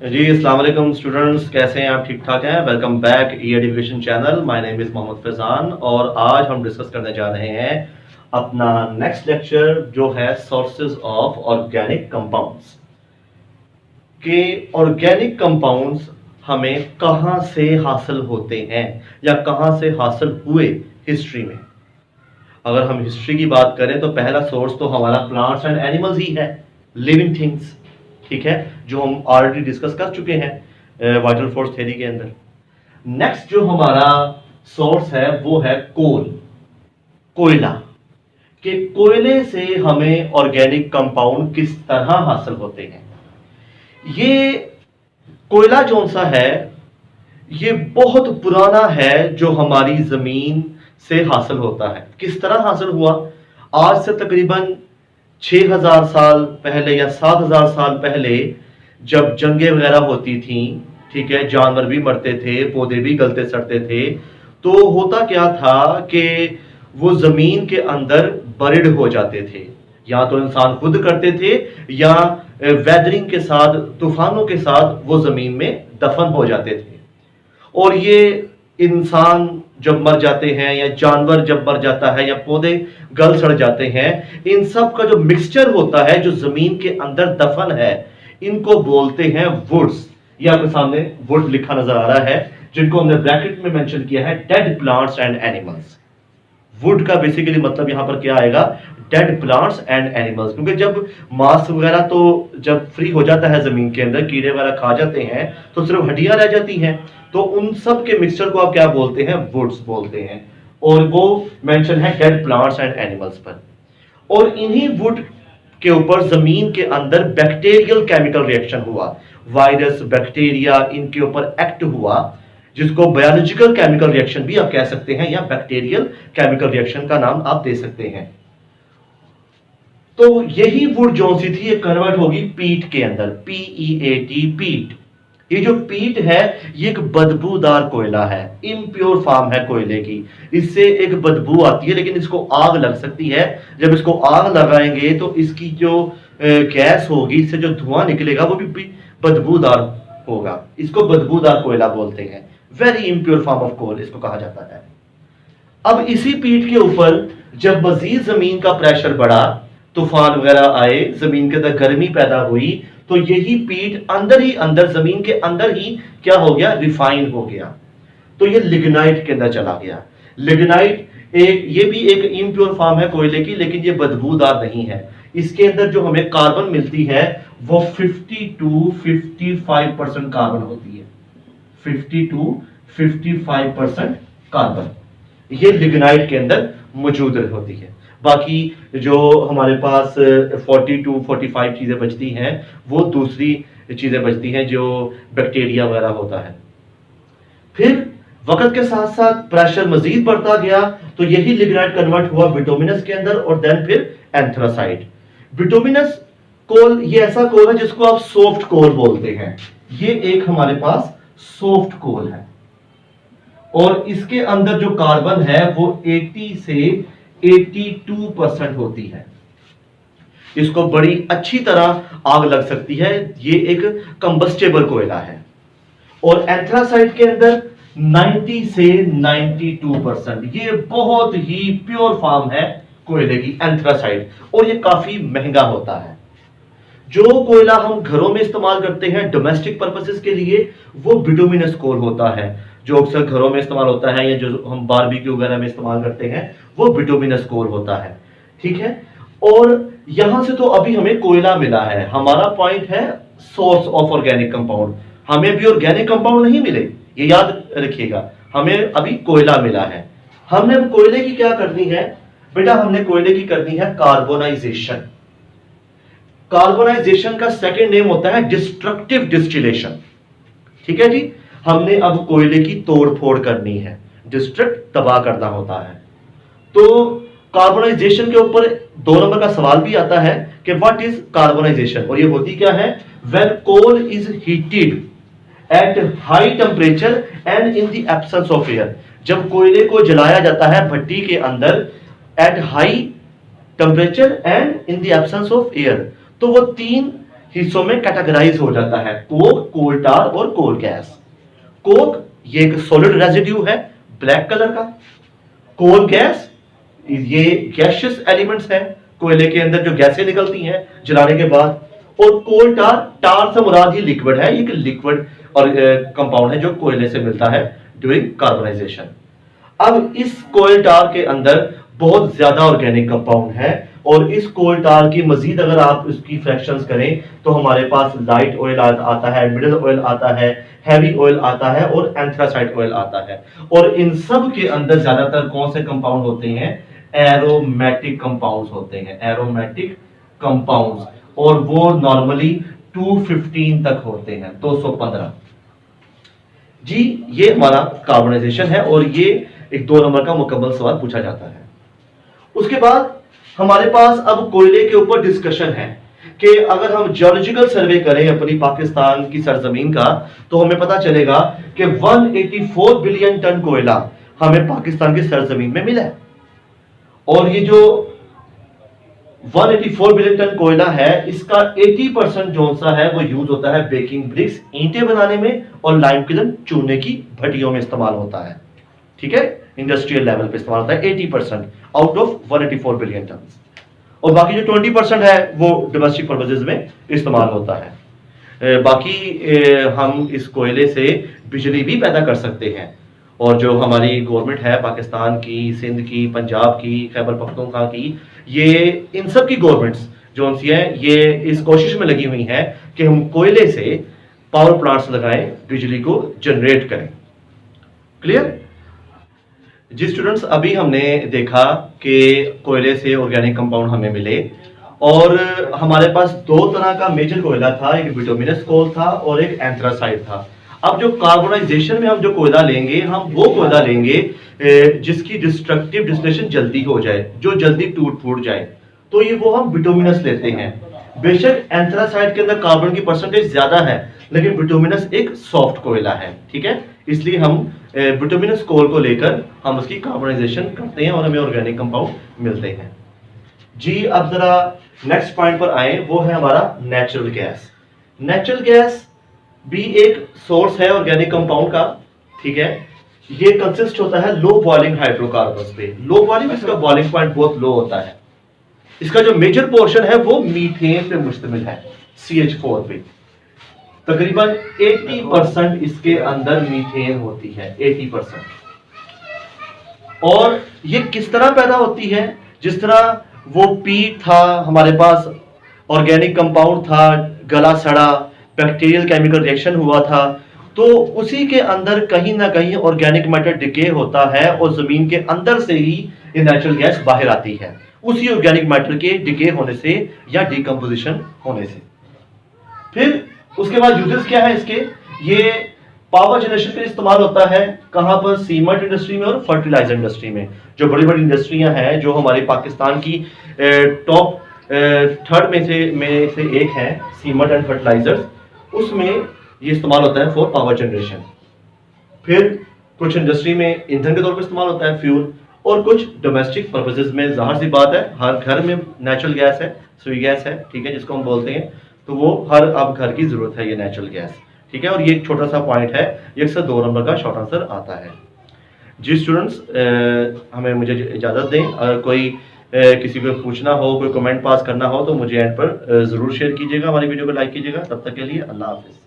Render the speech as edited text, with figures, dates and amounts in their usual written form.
जी अस्सलाम वालेकुम स्टूडेंट्स, कैसे हैं आप? ठीक ठाक हैं? Welcome back E education channel. My name is Mohammad Faizan और आज हम डिस्कस करने जा रहे हैं अपना नेक्स्ट लेक्चर जो है सोर्सेज ऑफ ऑर्गेनिक कंपाउंड्स के। ऑर्गेनिक कंपाउंड्स हमें कहाँ से हासिल होते हैं या कहाँ से हासिल हुए हिस्ट्री में। अगर हम हिस्ट्री की बात करें तो पहला सोर्स तो हमारा प्लांट्स एंड एनिमल्स ही है, लिविंग थिंग्स, ठीक है, जो हम ऑलरेडी डिस्कस कर चुके हैं वाइटल फोर्स थ्योरी के अंदर। नेक्स्ट जो हमारा सोर्स है वो है कोयला। कि कोयले से हमें ऑर्गेनिक कंपाउंड किस तरह हासिल होते हैं। ये कोयला जो सा है ये बहुत पुराना है, जो हमारी जमीन से हासिल होता है। किस तरह हासिल हुआ? आज से तकरीबन 6000 साल पहले या 7000 साल पहले जब जंगें वगैरह होती थी, ठीक है, जानवर भी मरते थे, पौधे भी गलते सड़ते थे, तो होता क्या था कि वो जमीन के अंदर बरिड हो जाते थे। या तो इंसान खुद करते थे या वेदरिंग के साथ, तूफानों के साथ वो जमीन में दफन हो जाते थे। और ये इंसान जब मर जाते हैं या जानवर जब मर जाता है या पौधे गल सड़ जाते हैं, इन सब का जो मिक्सचर होता है जो जमीन के अंदर दफन है, इनको बोलते हैं वुड्स। ये आपके सामने वुड लिखा नजर आ रहा है, जिनको हमने ब्रैकेट में मेंशन किया है, dead plants and animals. Would का बेसिकली मतलब यहां पर क्या आएगा? Dead plants and animals. क्योंकि जब मांस वगैरह तो जब फ्री हो जाता है जमीन के अंदर, कीड़े वगैरह खा जाते हैं तो सिर्फ हड्डियां रह जाती हैं, तो उन सब के मिक्सचर को आप क्या बोलते हैं? वुड्स बोलते हैं। और वो मेंशन है डेड प्लांट्स एंड एनिमल्स पर। और इन्हीं वुड के ऊपर जमीन के अंदर बैक्टीरियल केमिकल रिएक्शन हुआ, वायरस, बैक्टीरिया, इनके ऊपर एक्ट हुआ, जिसको बायोलॉजिकल केमिकल रिएक्शन भी आप कह सकते हैं या बैक्टीरियल केमिकल रिएक्शन का नाम आप दे सकते हैं। तो यही वुड जो सी थी ये कन्वर्ट होगी पीट के अंदर, PEAT, पीट। ये जो पीट है ये एक बदबूदार कोयला है, इम्प्योर फॉर्म है कोयले की। इससे एक बदबू आती है, लेकिन इसको आग लग सकती है। जब इसको आग लगाएंगे तो इसकी जो गैस होगी, इससे जो धुआं निकलेगा वो भी बदबूदार होगा। इसको बदबूदार कोयला बोलते हैं। Very impure form of coal इसको कहा जाता है। अब इसी पीट के ऊपर जब मजीद जमीन का प्रेशर बढ़ा, तूफान वगैरह आए, जमीन के अंदर गर्मी पैदा हुई, तो यही पीट अंदर ही अंदर, जमीन के अंदर ही क्या हो गया? रिफाइन हो गया। तो ये लिग्नाइट के अंदर चला गया। लिग्नाइट ये भी एक इम्प्योर फॉर्म है कोयले की, लेकिन ये बदबूदार नहीं है। इसके अंदर जो हमें कार्बन मिलती है वो 50 to 55% कार्बन होती है। 50 to 55% कार्बन ये लिग्नाइट के अंदर मौजूद होती है। बाकी जो हमारे पास 40 to 45 चीजें बचती हैं, वो दूसरी चीजें बचती हैं जो बैक्टीरिया वगैरह होता है। फिर वक्त के साथ साथ प्रेशर मजीद बढ़ता गया, तो यही लिग्नाइट कन्वर्ट हुआ बिटुमिनस के अंदर और देन फिर एंथ्रासाइट। बिटुमिनस कोल ये ऐसा कोल है जिसको आप सॉफ्ट कोल बोलते हैं। ये एक हमारे पास सॉफ्ट कोल है और इसके अंदर जो कार्बन है वो 80 से 82% होती है। इसको बड़ी अच्छी तरह आग लग सकती है। ये एक कंबस्टेबल कोयला है। और एंथ्रासाइट के अंदर 90 से 92%। ये बहुत ही प्योर फॉर्म है कोयले की, एंथ्रासाइट, और ये काफी महंगा होता है। जो कोयला हम घरों में इस्तेमाल करते हैं डोमेस्टिक पर्पसेस के लिए, वो बिटुमिनस कोल होता है। जो अक्सर घरों में इस्तेमाल होता है या जो हम बारबेक्यू वगैरह में इस्तेमाल करते हैं, वो बिटुमिनस कोल होता है, ठीक है। और यहां से तो अभी हमें कोयला मिला है। हमारा पॉइंट है सोर्स ऑफ ऑर्गेनिक कंपाउंड। हमें भी ऑर्गेनिक कंपाउंड नहीं मिले, ये याद रखिएगा। हमें अभी कोयला मिला है। हमने अब कोयले की क्या करनी है बेटा? हमने कोयले की करनी है कार्बोनाइजेशन। कार्बोनाइजेशन का सेकेंड नेम होता है डिस्ट्रक्टिव डिस्टिलेशन, ठीक है जी। हमने अब कोयले की तोड़ फोड़ करनी है, डिस्ट्रक्ट, तबाह करना होता है। तो कार्बोनाइजेशन के ऊपर 2 नंबर का सवाल भी आता है कि व्हाट इज कार्बोनाइजेशन, और ये होती क्या है? When coal is heated at high temperature and in the absence of air. जब कोयले को जलाया जाता है भट्टी के अंदर at high temperature and in the absence of air, तो वो 3 हिस्सों में कैटेगराइज हो जाता है, कोक, कोल टार और कोल गैस। कोक ये एक सॉलिड रेजिड्यू है ब्लैक कलर का। कोल गैस ये गैसियस एलिमेंट्स है, कोयले के अंदर जो गैसें निकलती हैं जलाने के बाद। और कोल टार, टार से मुराद ही लिक्विड है, एक लिक्विड और कंपाउंड है जो कोयले से मिलता है ड्यूरिंग कार्बनाइजेशन। अब इस कोयल टार के अंदर बहुत ज्यादा ऑर्गेनिक कंपाउंड है, और इस कोयल टार की मजीद अगर आप इसकी फ्रैक्शंस करें तो हमारे पास लाइट ऑयल आता है, मिडिल ऑयल आता है, हैवी ऑयल आता है और एंथ्रासाइड ऑयल आता है। और इन सब के अंदर ज्यादातर कौन से कंपाउंड होते हैं? एरोमेटिक कंपाउंड्स होते हैं, एरोमेटिक कंपाउंड्स, और वो नॉर्मली 215 तक होते हैं, 215 जी। ये हमारा कार्बनाइजेशन है, और ये एक 2 नंबर का मुकम्मल सवाल पूछा जाता है। उसके बाद हमारे पास अब कोयले के ऊपर डिस्कशन है कि अगर हम जियोलॉजिकल सर्वे करें अपनी पाकिस्तान की सरजमीन का, तो हमें पता चलेगा कि 184 बिलियन टन कोयला हमें पाकिस्तान की सरजमीन में मिला है। और ये जो 184 बिलियन टन कोयला है, इसका 80% जो सा है वो यूज होता है बेकिंग ब्रिक्स, ईंटें बनाने में, और लाइम किलन, चूने की भट्टियों में इस्तेमाल होता है। ठीक है, इंडस्ट्रियल लेवल पे इस्तेमाल होता है 80% आउट ऑफ 184 बिलियन टन। और बाकी जो 20% है वो डोमेस्टिक पर्पसेस में इस्तेमाल होता है। बाकी हम इस कोयले से बिजली भी पैदा कर सकते हैं। और जो हमारी गवर्नमेंट है पाकिस्तान की, सिंध की, पंजाब की, खैबर पख्तूनख्वा की, ये इन सब की गवर्नमेंट्स जो सी हैं ये इस कोशिश में लगी हुई हैं कि हम कोयले से पावर प्लांट्स लगाएं, बिजली को जनरेट करें। क्लियर जी स्टूडेंट्स? अभी हमने देखा कि कोयले से ऑर्गेनिक कंपाउंड हमें मिले, और हमारे पास 2 तरह का मेजर कोयला था, एक बिटुमिनस कोल था और एक एंथ्रासाइड था। अब जो कार्बोनाइजेशन में हम जो कोयला लेंगे, हम वो कोयला लेंगे जिसकी डिस्ट्रक्टिव डिस्टिलेशन जल्दी हो जाए, जो जल्दी टूट फूट जाए, तो ये वो हम बिटुमिनस लेते हैं। बेशक एंथ्रासाइड के अंदर कार्बन की परसेंटेज ज्यादा है, लेकिन बिटुमिनस एक सॉफ्ट कोयला है, ठीक है, इसलिए हम बिटुमिनस कोल को लेकर हम उसकी कार्बोनाइजेशन करते हैं और हमें ऑर्गेनिक कंपाउंड मिलते हैं जी। अब जरा नेक्स्ट पॉइंट पर आए, वो है हमारा नेचुरल गैस। नेचुरल गैस भी एक सोर्स है ऑर्गेनिक कंपाउंड का, ठीक है। ये कंसिस्ट होता है लो बॉइलिंग हाइड्रोकार्बन्स पे। लो बॉइलिंग, इसका बॉइलिंग पॉइंट बहुत लो होता है। इसका जो मेजर पोर्शन है वो मीथेन पे मुश्तमिल है, CH4 पे। तकरीबन 80% इसके अंदर मीथेन होती है, 80%। और ये किस तरह पैदा होती है? जिस तरह वो पीट था, हमारे पास ऑर्गेनिक कंपाउंड था, गला सड़ा, बैक्टीरियल केमिकल रिएक्शन हुआ था, तो उसी के अंदर कहीं ना कहीं ऑर्गेनिक मैटर डिके होता है और जमीन के अंदर से ही ये नेचुरल गैस बाहर आती है, उसी ऑर्गेनिक मैटर के डिके होने से या डिकम्पोजिशन होने से। फिर उसके बाद यूजेस क्या है इसके? ये पावर जनरेशन पे इस्तेमाल होता है। कहां पर? सीमेंट इंडस्ट्री में और फर्टिलाइजर इंडस्ट्री में। जो बड़ी बड़ी इंडस्ट्रियां हैं, जो हमारे पाकिस्तान की टॉप 3rd में से एक है सीमेंट एंड फर्टिलाइजर्स, उसमें ये इस्तेमाल होता है फॉर पावर जनरेशन। फिर कुछ इंडस्ट्री में ईंधन के तौर पर इस्तेमाल होता है, फ्यूल, और कुछ डोमेस्टिक पर्पसेस में। जाहिर सी बात है, हर घर में नेचुरल गैस है, सुई गैस है, ठीक है, जिसको हम बोलते हैं, तो वो हर अब घर की जरूरत है ये नेचुरल गैस, ठीक है। और ये एक छोटा सा पॉइंट है, ये अक्सर 2 नंबर का शॉर्ट आंसर आता है जी। स्टूडेंट्स हमें मुझे इजाज़त दें। अगर कोई किसी को पूछना हो, कोई कमेंट पास करना हो, तो मुझे एंड पर ज़रूर शेयर कीजिएगा, हमारी वीडियो को लाइक कीजिएगा। तब तक के लिए अल्लाह हाफिज़।